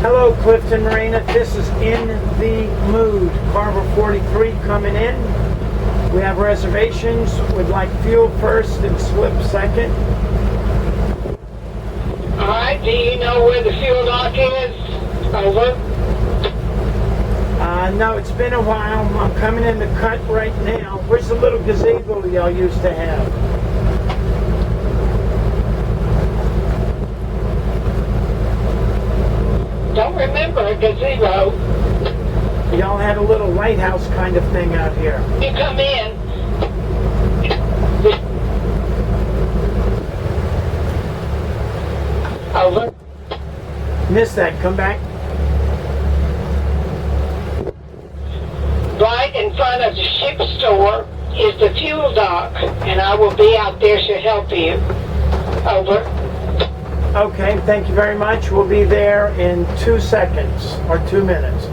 Hello, Clifton Marina. This is In the Mood. Carver 43 coming in. We have reservations. We'd like fuel first and slip second. Alright, do you know where the fuel dock is? Over. No, it's been a while. I'm coming in the cut right now. Where's the little gazebo y'all used to have? Don't remember a gazebo. Y'all had a little lighthouse kind of thing out here. You come in. Over. Missed that. Come back. Right in front of the ship store is the fuel dock, and I will be out there to help you. Over. Okay, thank you very much. We'll be there in 2 seconds or 2 minutes.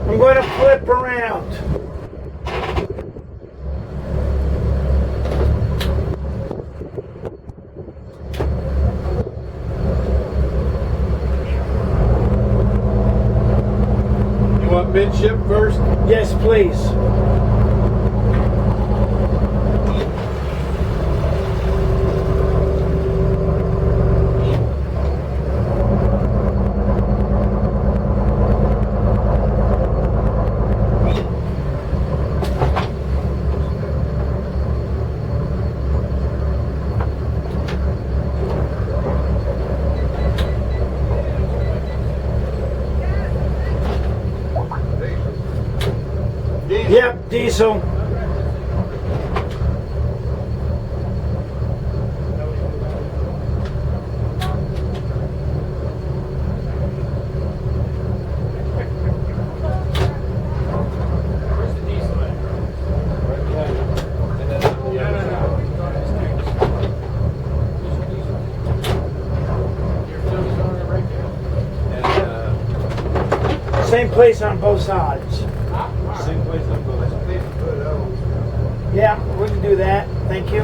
I'm going to flip around. You want midship first? Yes, please. Yep, diesel. Same place on both sides. Same place on both. Yeah, we can do that. Thank you.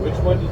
Which one did